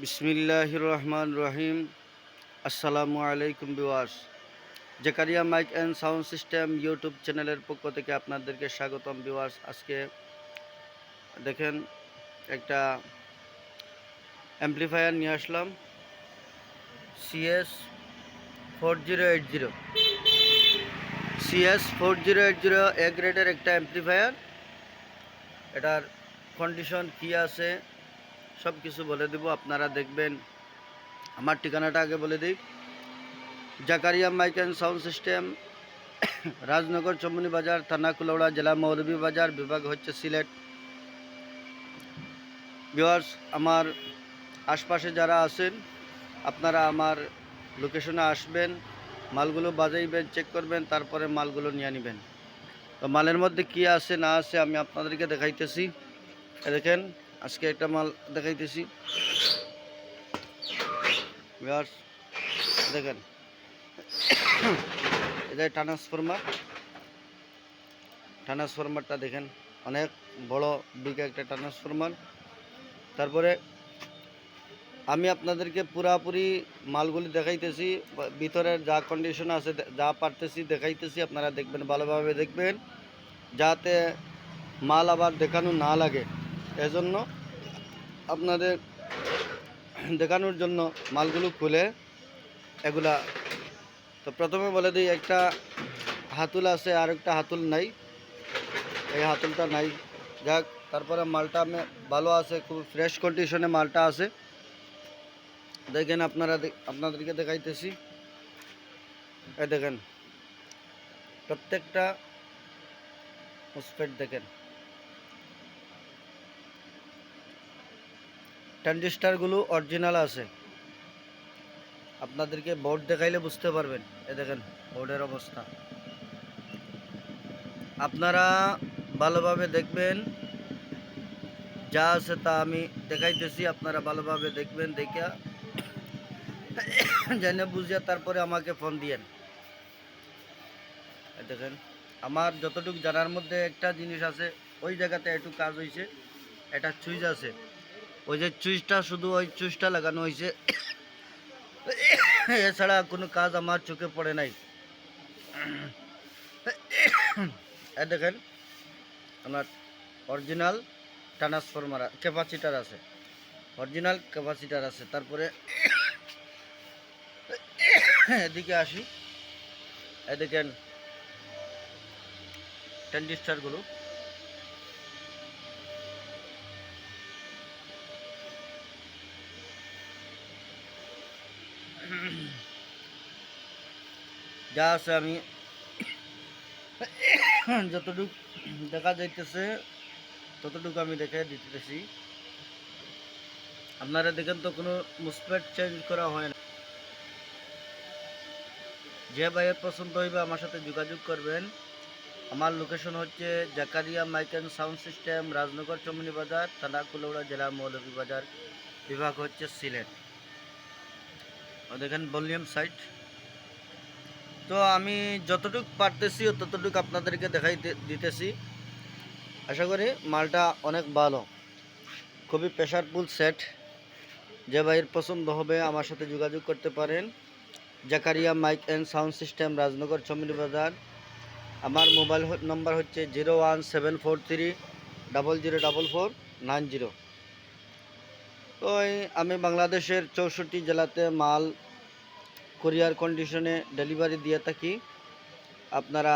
বিসমিল্লাহির রহমান রহিম। আসসালামু আলাইকুম viewers. Zakaria mic and sound system YouTube চ্যানেলের পক্ষ থেকে আপনাদেরকে স্বাগতম ভিউয়ার্স। আজকে দেখেন একটা অ্যাম্প্লিফায়ার নিয়ে আসলাম, CS4080। CS4080 এ গ্রেডের একটা অ্যাম্প্লিফায়ার। এটার কন্ডিশন কী আছে সব কিছু বলে দেব, আপনারা দেখবেন। আমার ঠিকানাটা আগে বলে দিই। Zakaria mic and sound system, Rajnagar, Chamni Bazar, থানা কুলাউড়া, জেলা মৌলভীবাজার, বিভাগ হচ্ছে সিলেট। ভিউয়ার্স, আমার আশপাশে যারা আছেন আপনারা আমার লোকেশনে আসবেন, মালগুলো বাজাইবেন, চেক করবেন, তারপরে মালগুলো নিয়ে নেবেন। তো মালের মধ্যে কি আছে না আছে আমি আপনাদেরকে দেখাইতেছি। দেখেন, আজকে একটা মাল দেখাইতেছি ভিউয়ার্স। দেখেন, এটা ট্রান্সফরমারটা দেখেন, অনেক বড় বিগ একটা ট্রান্সফরমার। তারপরে আমি আপনাদেরকে পুরাপুরি মালগুলি দেখাইতেছি, ভিতরের যা কন্ডিশন আছে যা পারতেছি দেখাইতেছি, আপনারা দেখবেন, ভালোভাবে দেখবেন, যাতে মাল আবার দেখানো না লাগে। এজন্য আপনাদের দেখানোর জন্য মালগুলো খুলে এগুলা। তো প্রথমে বলে দিই, একটা হাতুল আছে আর একটা হাতুল নাই, এই হাতুলটা নাই। যাক, তারপরে মালটা আমি ভালো আছে, খুব ফ্রেশ কন্ডিশনে মালটা আছে। দেখেন, আপনাদেরকে দেখাইতেছি। এই দেখেন, প্রত্যেকটা মুসফেট দেখেন, ট্রানজিস্টারগুলো অরিজিনাল আছে। আপনাদেরকে বোর্ড দেখাইলে বুঝতে পারবেন। এই দেখেন বোর্ডের অবস্থা, আপনারা ভালোভাবে দেখবেন, যা আছে তা আমি দেখাইতেছি, আপনারা ভালোভাবে দেখবেন, দেখা জেনে বুঝিয়া তারপরে আমাকে ফোন দিয়েন। দেখেন, আমার যতটুকু জানার মধ্যে একটা জিনিস আছে, ওই জায়গাতে একটু কাজ হয়েছে, একটা সুইচ আছে, ওই যে সুইচটা, শুধু ওই সুইচটা লাগানো হয়েছে, এছাড়া কোনো কাজ আমার চোখে পড়ে নাই। দেখেন, আমার অরিজিনাল ট্রান্সফরমার ক্যাপাসিটার আছে, অরিজিনাল ক্যাপাসিটার আছে। তারপরে এদিকে আসি, দেখেন ট্রানজিস্টারগুলো, যা আছে আমি যতটুকু দেখা যাইতেছে ততটুকু আমি দেখে দিতেছি। আপনারা দেখেন তো, কোনো মুসপেট চেঞ্জ করা হয় না। যে ভাইয়ের পছন্দ হইবে আমার সাথে যোগাযোগ করবেন। আমার লোকেশন হচ্ছে Zakaria mic and sound system, Rajnagar, Chamni Bazar, থানা কুলাউড়া, জেলা মৌলভীবাজার, বিভাগ হচ্ছে সিলেট। দেখেন ভলিউম সাইট। তো আমি যতটুকু পারতেছি ততটুকু আপনাদেরকে দিতেছি। আশা করি মালটা অনেক ভালো, খুবই প্রেশারফুল সেট। যে ভাইয়ের পছন্দ হবে আমার সাথে যোগাযোগ করতে পারেন। Zakaria mic and sound system, Rajnagar, Chamni Bazar. আমার মোবাইল নম্বর হচ্ছে 01743004490। তো আমি বাংলাদেশের 64 জেলাতে মাল কুরিয়ার কন্ডিশনে ডেলিভারি দিয়ে থাকি। আপনারা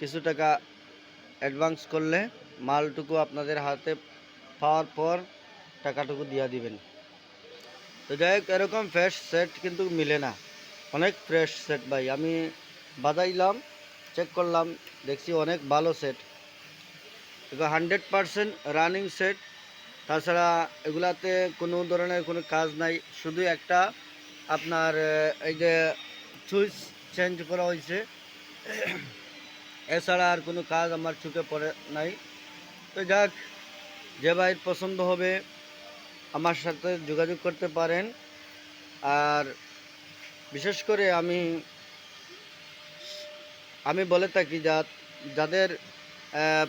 কিছু টাকা অ্যাডভান্স করলে মালটুকু আপনাদের হাতে পাওয়ার পর টাকাটুকু দিয়ে দিবেন। তো যাই হোক, এরকম ফ্রেশ সেট কিন্তু মিলে না, অনেক ফ্রেশ সেট ভাই। আমি বাজাইলাম, চেক করলাম, দেখছি অনেক ভালো সেট, 100% রানিং সেট। তাছাড়া এগুলাতে কোনো ধরনের কোনো কাজ নাই, শুধু একটা আপনার এই যে সুইচ চেঞ্জ করা হয়েছে, এছাড়া আর কোনো কাজ আমার চোখে পড়ে নাই। তো যাক, যে ভাই পছন্দ হবে আমার সাথে যোগাযোগ করতে পারেন। আর বিশেষ করে আমি বলে থাকি, যাদের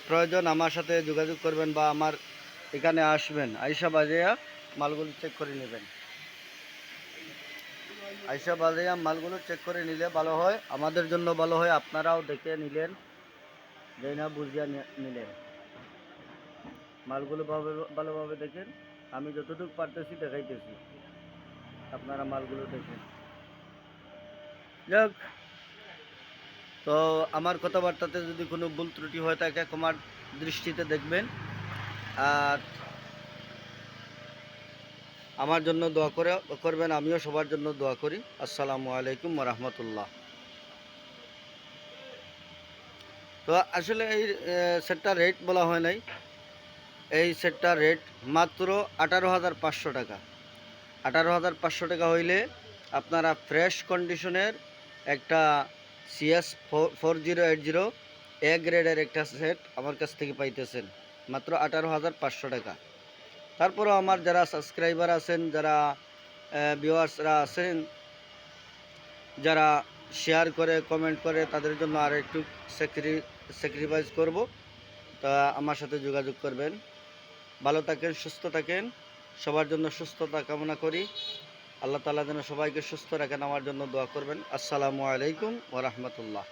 প্রয়োজন আমার সাথে যোগাযোগ করবেন, বা আমার এখানে আসবেন, আইসা বাজাইয়া মালগুলো চেক করে নেবেন। আইসা বাজাইয়া মালগুলো চেক করে নিলে ভালো হয়, আমাদের জন্য ভালো হয়, আপনারাও দেখে নিলেন, যাই না বুঝিয়া নিলেন। মালগুলো ভালোভাবে দেখেন, আমি যতটুকু পারতেছি দেখাইতেছি, আপনারা মালগুলো দেখেন। যাক, তো আমার কথাবার্তাতে যদি কোনো ভুল ত্রুটি হয়ে থাকে ক্ষমার দৃষ্টিতে দেখবেন। আর আমার জন্য দোয়া করবেন, আমিও সবার জন্য দোয়া করি। আসসালামু আলাইকুম ওয়া রাহমাতুল্লাহ। তো আসলে এই সেটটার রেট বলা হয় নাই। এই সেটটার রেট মাত্র 18,500 টাকা। 18,500 টাকা হইলে আপনারা ফ্রেশ কন্ডিশনের একটা CS 4080 এ গ্রেডের একটা সেট আমার কাছ থেকে পাইতেছেন মাত্র 18,500 টাকা। তারপরও আমার যারা সাবস্ক্রাইবার আছেন, যারা ভিউয়ার্সরা আছেন, যারা শেয়ার করে কমেন্ট করে, তাদের জন্য আর একটু স্যাক্রিফাইস করব। তা আমার সাথে যোগাযোগ করবেন। ভালো থাকেন, সুস্থ থাকেন, সবার জন্য সুস্থতা কামনা করি। আল্লাহ তাআলা যেন সবাইকে সুস্থ রাখেন, আমার জন্য দোয়া করবেন। আসসালামু আলাইকুম ওয়া রাহমাতুল্লাহ।